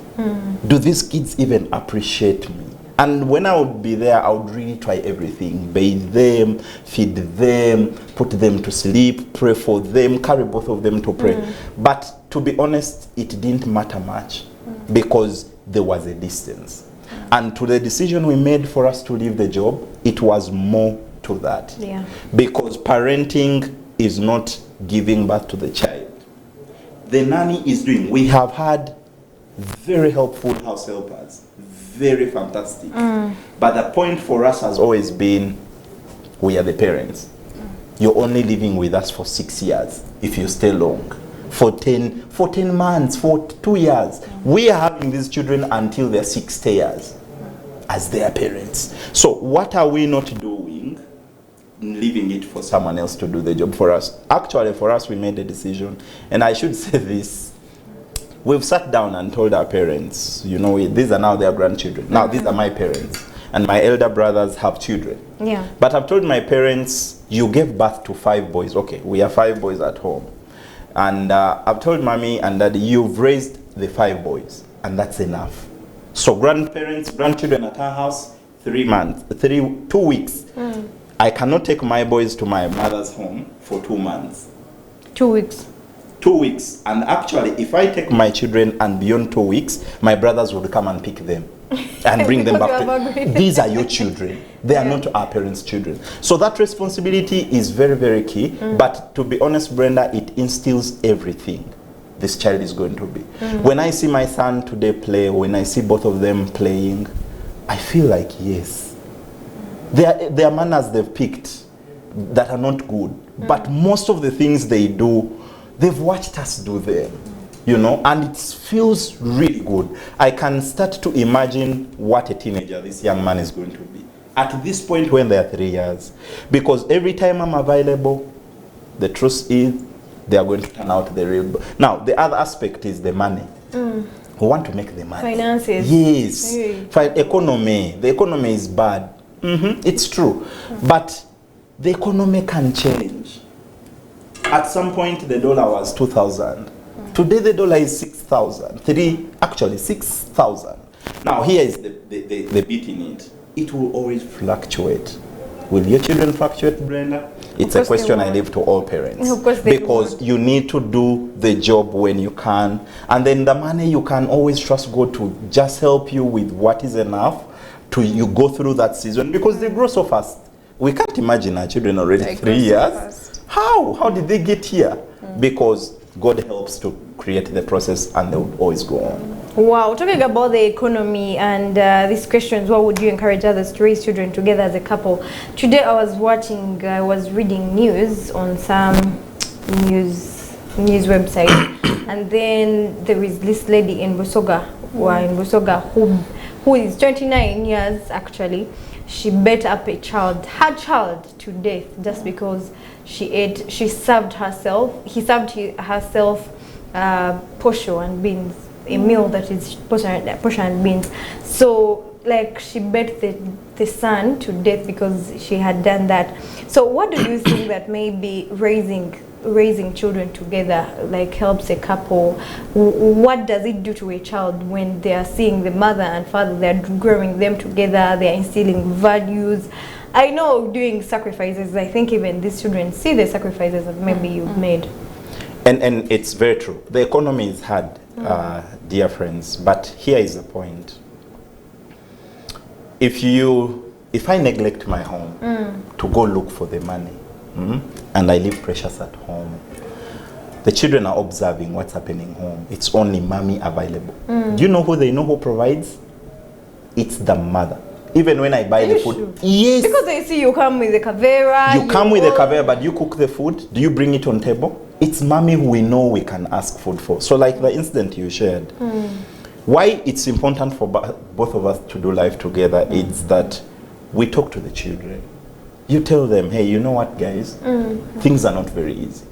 Do these kids even appreciate me? And when I would be there, I would really try everything. Bathe them, feed them, put them to sleep, pray for them, carry both of them to pray. But to be honest, it didn't matter much because there was a distance. And to the decision we made for us to leave the job, it was more to that. Yeah. Because parenting is not giving birth to the child. The nanny is doing. We have had very helpful house helpers, very fantastic. But the point for us has always been, we are the parents. You're only living with us for 6 years if you stay long. For 10 months, for 2 years. We are having these children until they're 60 years as their parents. So what are we not doing? Leaving it for someone else to do the job for us. Actually, for us, we made a decision. And I should say this. We've sat down and told our parents, you know, these are now their grandchildren. Now, these are my parents. And my elder brothers have children. Yeah. But I've told my parents, you gave birth to 5 boys. Okay, we are 5 boys at home. And I've told mommy and daddy, you've raised the 5 boys. And that's enough. So grandchildren at our house, 2 weeks. I cannot take my boys to my mother's home for 2 months. 2 weeks. 2 weeks. And actually, if I take my children and beyond 2 weeks, my brothers would come and pick them and bring them back. These are your children. They are not our parents' children. So that responsibility is very, very key. But to be honest, Brenda, it instills everything this child is going to be. When I see my son today play, when I see both of them playing, I feel like, yes, there are manners they've picked that are not good. But most of the things they do, they've watched us do them, you know, and it feels really good. I can start to imagine what a teenager this young man is going to be at this point when they're 3 years. Because every time I'm available, the truth is, they are going to turn out the real. Now, the other aspect is the money. We want to make the money. Finances. Yes. Economy. The economy is bad. It's true. But the economy can change. At some point, the dollar was 2,000. Today, the dollar is 6,000. 6,000. Now, here is the bit in it. It will always fluctuate. Will your children fluctuate, Brenda? It's a question I leave to all parents. Of course they because won't. You need to do the job when you can. And then the money, you can always trust God to just help you with what is enough to you go through that season. Because they grow so fast. We can't imagine our children already 3 years. How did they get here? Because God helps to create the process and they will always go on. Wow, talking about the economy and these questions, what would you encourage others to raise children together as a couple? Today I was reading news on some news website, and then there is this lady in Busoga, who is 29 years actually. She bet up her child to death just because he served herself posho and beans, a meal that is posho and beans. So like she bet the son to death because she had done that. So what do you think that maybe raising children together like helps a couple? What does it do to a child when they are seeing the mother and father, they're growing them together, they're instilling values? I know doing sacrifices, I think even these children see the sacrifices that maybe you've made. And it's very true. The economy is hard, dear friends, but here is the point. If I neglect my home to go look for the money, and I leave Precious at home, the children are observing what's happening home. It's only mommy available. Do you know who provides? It's the mother. Even when I buy the food. Yes. Because they see you come with the kavera. You come with the kavera, but you cook the food. Do you bring it on table? It's mommy who we know we can ask food for. So like the incident you shared. Why it's important for both of us to do life together is that we talk to the children. You tell them, hey, you know what, guys? Things are not very easy.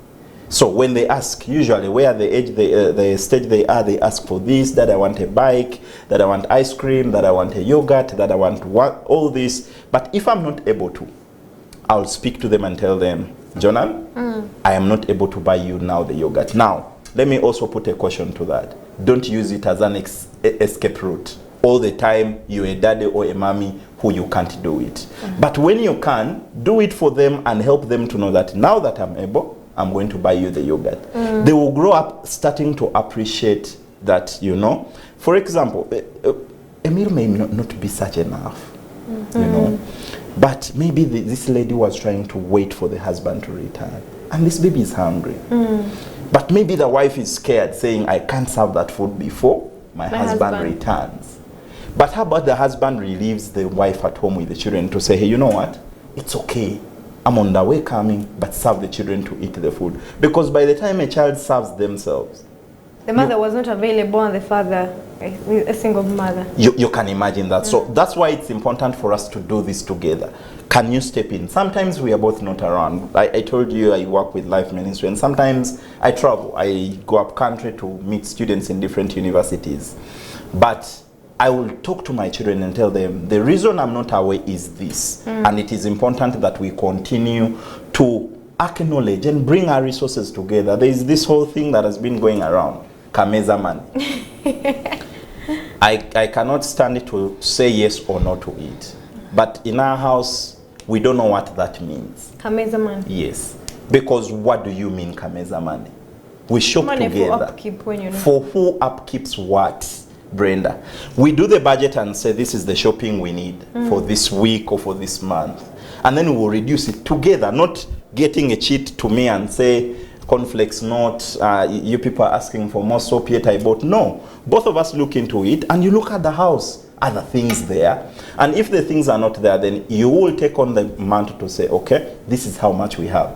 So when they ask, usually where the stage they are, they ask for this, that I want a bike, that I want ice cream, that I want a yogurt, that I want all this. But if I'm not able to, I'll speak to them and tell them, Jonan, I am not able to buy you now the yogurt. Now, let me also put a caution to that. Don't use it as an escape route. All the time, you're a daddy or a mommy who you can't do it. But when you can, do it for them and help them to know that now that I'm able, I'm going to buy you the yogurt. They will grow up starting to appreciate that, you know, for example, a meal may not be such enough, you know, but maybe this lady was trying to wait for the husband to return, and this baby is hungry. But maybe the wife is scared, saying, I can't serve that food before my husband returns. But how about the husband relieves the wife at home with the children to say, hey, you know what? It's okay. I'm on the way coming, but serve the children to eat the food. Because by the time a child serves themselves, the mother was not available and the father, a single mother. You can imagine that. So that's why it's important for us to do this together. Can you step in? Sometimes we are both not around. I told you I work with Life Ministry, and sometimes I travel. I go up country to meet students in different universities. But I will talk to my children and tell them, the reason I'm not away is this. And it is important that we continue to acknowledge and bring our resources together. There is this whole thing that has been going around, Kameza money. I cannot stand it to say yes or no to it. But in our house, we don't know what that means. Kameza money. Yes. Because what do you mean, Kameza money? We shop money together. For upkeep, when you know. For who upkeeps what, Brenda? We do the budget and say this is the shopping we need for this week or for this month. And then we will reduce it together, not getting a cheat to me and say, cornflakes not, you people are asking for more soap yet I bought. No. Both of us look into it and you look at the house. Are the things there? And if the things are not there, then you will take on the mantle to say, okay, this is how much we have.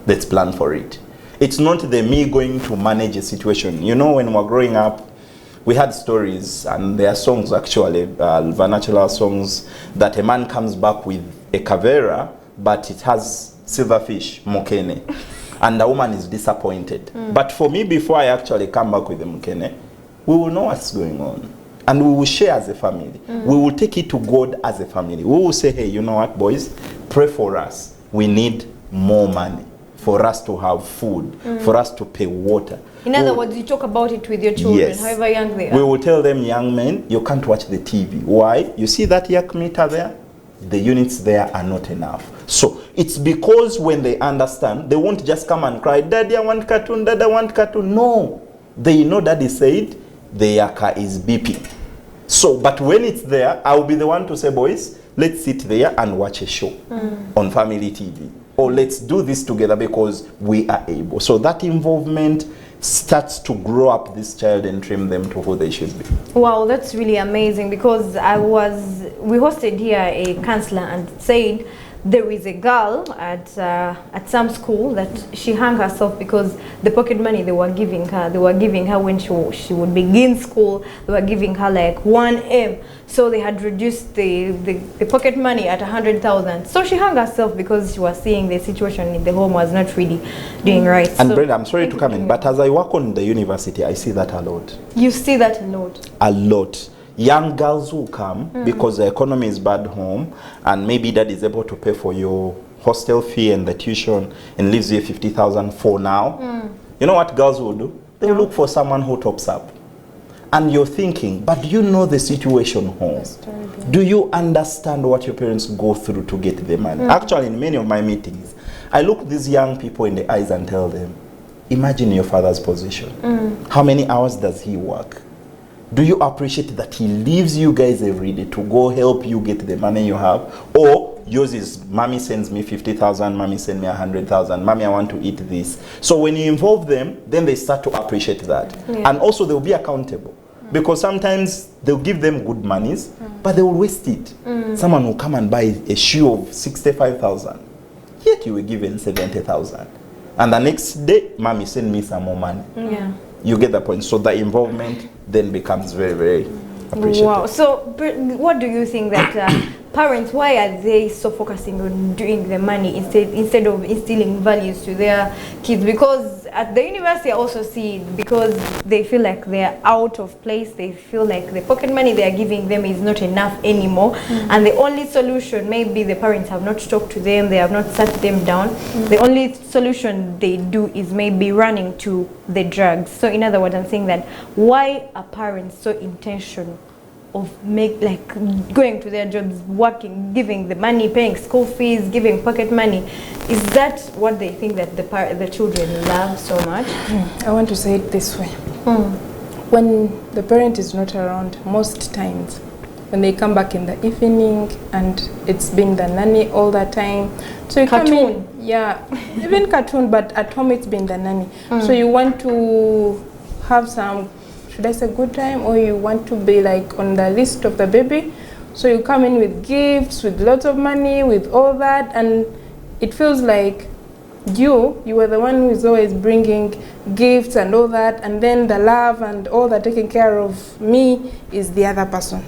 Let's plan for it. It's not the me going to manage a situation. You know, when we were growing up, we had stories, and there are songs actually, vernacular songs, that a man comes back with a kavera, but it has silverfish, mokene, and the woman is disappointed. But for me, before I actually come back with the mokene, we will know what's going on. And we will share as a family. We will take it to God as a family. We will say, hey, you know what, boys? Pray for us. We need more money for us to have food, for us to pay water. In other words, you talk about it with your children, however young they are. We will tell them, young men, you can't watch the TV. Why? You see that yak meter there? The units there are not enough. So it's because when they understand, they won't just come and cry, Daddy, I want cartoon, Daddy, I want cartoon. No. They know Daddy said the yaka is beeping. So, but when it's there, I'll be the one to say, boys, let's sit there and watch a show on family TV. Or let's do this together because we are able. So that involvement starts to grow up this child and train them to who they should be. Wow, that's really amazing, because we hosted here a counselor and said there is a girl at some school that she hung herself because the pocket money they were giving her when she would begin school, they were giving her like 1M. So they had reduced the pocket money at 100,000. So she hung herself because she was seeing the situation in the home was not really doing right. And so, Brenda, I'm sorry to come in, but as I work on the university, I see that a lot. You see that a lot? A lot. Young girls who come because the economy is bad home, and maybe dad is able to pay for your hostel fee and the tuition and leaves you 50,000 for now. You know what girls will do? They will look for someone who tops up. And you're thinking, but do you know the situation home? Do you understand what your parents go through to get the money? Actually, in many of my meetings, I look these young people in the eyes and tell them, imagine your father's position. How many hours does he work? Do you appreciate that he leaves you guys every day to go help you get the money you have? Or yours is, mommy sends me 50,000, mommy sends me 100,000, mommy, I want to eat this. So when you involve them, then they start to appreciate that. And also they'll be accountable. Because sometimes they'll give them good monies, but they will waste it. Someone will come and buy a shoe of 65,000, yet you were given 70,000. And the next day, mommy send me some more money. You get the point. So the involvement then becomes very, very appreciated. Wow. So what do you think that parents, why are they so focusing on doing the money instead of instilling values to their kids? Because at the university I also see, because they feel like they're out of place, they feel like the pocket money they are giving them is not enough anymore, and the only solution, maybe the parents have not talked to them, they have not sat them down, the only solution they do is maybe running to the drugs. So in other words, I'm saying that why are parents so intentional of going to their jobs, working, giving the money, paying school fees, giving pocket money? Is that what they think that the children love so much? I want to say it this way. when the parent is not around, most times, when they come back in the evening and it's been the nanny all the time. So you come in, yeah, even cartoon, but at home it's been the nanny. So you want to have some, should I say good time, or you want to be like on the list of the baby. So you come in with gifts, with lots of money, with all that, and it feels like you were the one who is always bringing gifts and all that, and then the love and all that taking care of me is the other person.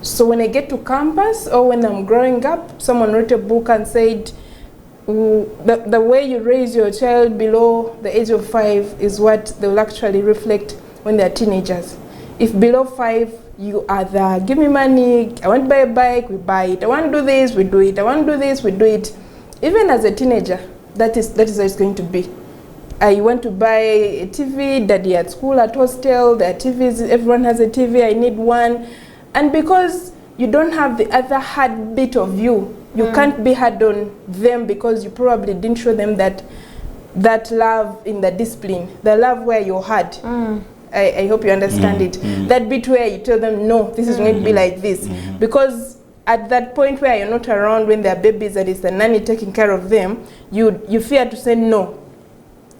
So when I get to campus or when I'm growing up, someone wrote a book and said, the way you raise your child below the age of 5 is what they will actually reflect when they're teenagers. If below 5, you are the, give me money, I want to buy a bike, we buy it. I want to do this, we do it. I want to do this, we do it. Even as a teenager, that is how it's going to be. I want to buy a TV, daddy at school, at hostel, there are TVs, everyone has a TV, I need one. And because you don't have the other hard bit of you can't be hard on them because you probably didn't show them that love in the discipline, the love where you're hard. I hope you understand it. That bit where you tell them, no, this is going to be like this. Because at that point where you're not around when they're babies, that is the nanny taking care of them, you fear to say no.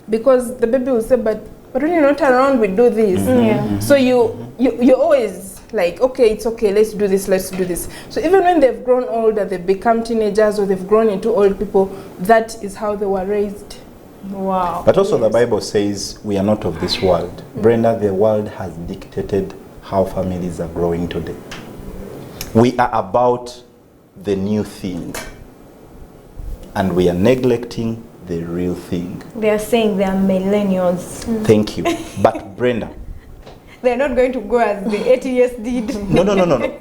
Because the baby will say, but when you're not around, we do this. So you always like, okay, it's okay, let's do this, let's do this. So even when they've grown older, they become teenagers or they've grown into old people, that is how they were raised. Wow. But also the Bible says we are not of this world. Brenda, the world has dictated how families are growing today. We are about the new thing, and we are neglecting the real thing. They are saying they are millennials. Thank you. But Brenda, they're not going to go as the 80 years did. No.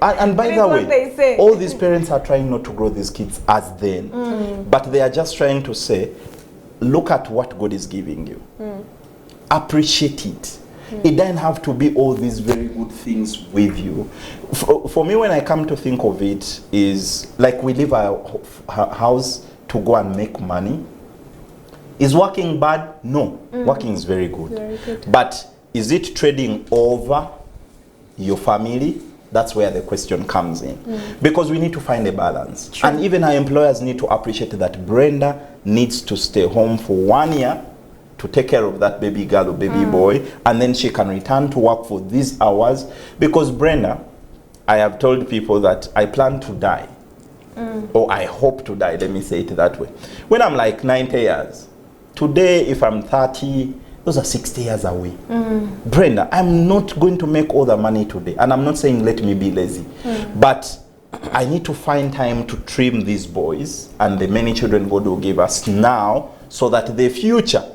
And by the way, they say. All these parents are trying not to grow these kids as then. But they are just trying to say, look at what God is giving you. Appreciate it. It doesn't have to be all these very good things with you. For me, when I come to think of it, is like we leave our house to go and make money. Is working bad? No. Working is very good. Very good. But is it trading over your family? That's where the question comes in. Because we need to find a balance. True. And even our employers need to appreciate that Brenda needs to stay home for 1 year to take care of that baby girl or baby boy, and then she can return to work for these hours. Because Brenda, I have told people that I plan to die, or I hope to die, let me say it that way, when I'm like 90 years. Today, if I'm 30, those are 60 years away. Brenda, I'm not going to make all the money today. And I'm not saying let me be lazy. But I need to find time to trim these boys and the many children God will give us now, so that the future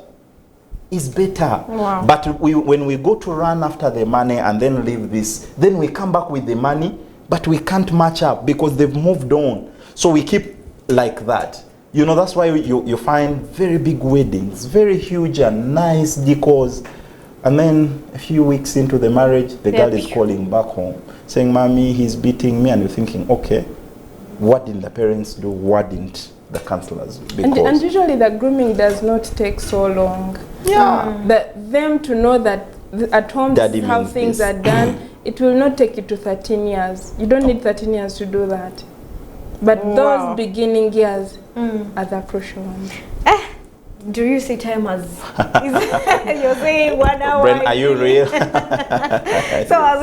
is better. Wow. But when we go to run after the money and then leave this, then we come back with the money, but we can't match up because they've moved on. So we keep like that. You know, that's why you find very big weddings, very huge and nice decors. And then a few weeks into the marriage, the girl is calling back home, saying, Mommy, he's beating me. And you're thinking, okay, what did the parents do? What didn't the counselors do? And usually the grooming does not take so long. Yeah. Them to know that at home this is how things are done, it will not take you to 13 years. You don't need 13 years to do that. But those beginning years are the crucial ones. Do you see time as you're saying 1 hour? Brent, are you real? So as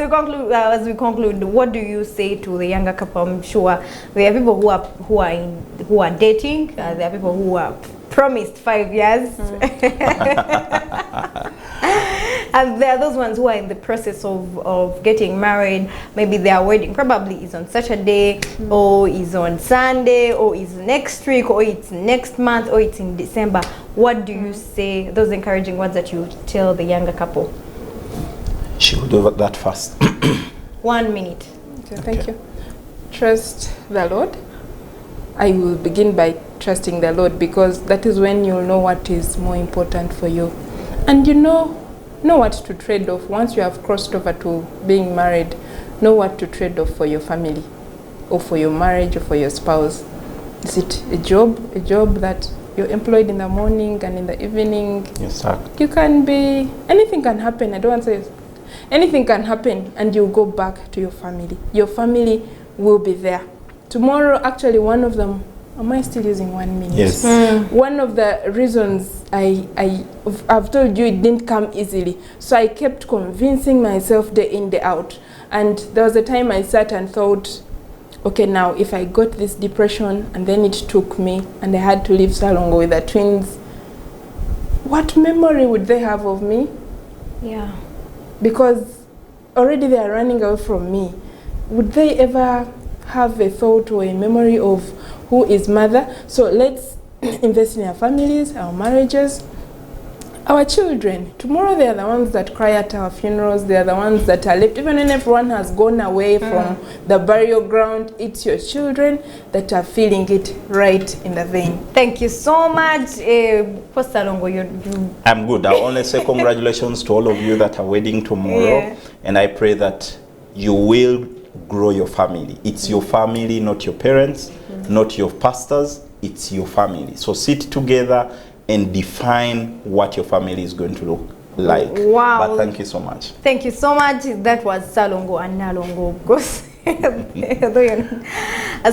we conclude, what do you say to the younger couple? I'm sure there are people who are dating. There are people who are promised 5 years. And there are those ones who are in the process of getting married. Maybe their wedding probably is on Saturday, or is on Sunday, or is next week, or it's next month, or it's in December. What do you say, those encouraging words that you tell the younger couple? She will do that first. 1 minute. Okay, thank you. Trust the Lord. I will begin by trusting the Lord, because that is when you'll know what is more important for you. And you know what to trade off. Once you have crossed over to being married, know what to trade off for your family, or for your marriage, or for your spouse. Is it a job that you're employed in the morning and in the evening? Yes, sir. You can be, anything can happen. I don't want to say Anything can happen and you go back to your family. Your family will be there. Tomorrow, actually, one of them, am I still using 1 minute? Yes. One of the reasons I've told you it didn't come easily. So I kept convincing myself day in, day out. And there was a time I sat and thought, okay, now if I got this depression and then it took me and I had to leave Ssalongo with the twins, what memory would they have of me? Yeah. Because already they are running away from me. Would they ever have a thought or a memory of who is mother? So let's invest in our families, our marriages, our children. Tomorrow they are the ones that cry at our funerals. They are the ones that are left. Even when everyone has gone away from the burial ground, it's your children that are feeling it right in the vein. Thank you so much. Ssalongo, you I'm good. I'll only say congratulations to all of you that are wedding tomorrow. Yeah. And I pray that you will grow your family. It's your family, not your parents, not your pastors. It's your family. So sit together and define what your family is going to look like. Wow. But thank you so much. Thank you so much. That was Ssalongo and Nalongo, of course.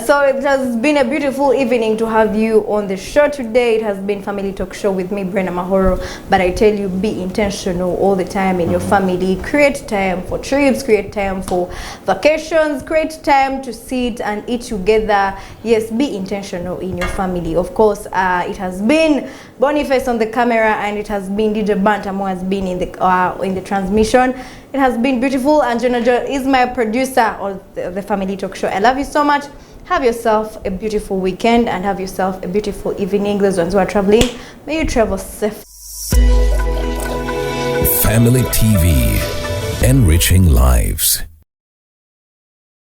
So it has been a beautiful evening to have you on the show today. It has been Family Talk Show with me, Brenda Mahooro. But I tell you, be intentional all the time in your family. Create time for trips, create time for vacations, create time to sit and eat together. Yes, be intentional in your family. Of course, it has been Boniface on the camera, and it has been DJ Bantam who has been in the transmission. It has been beautiful, and Jonajo is my producer of the Family Talk Show. I love you so much. Have yourself a beautiful weekend and have yourself a beautiful evening. Those ones who are traveling, may you travel safe. Family TV, enriching lives.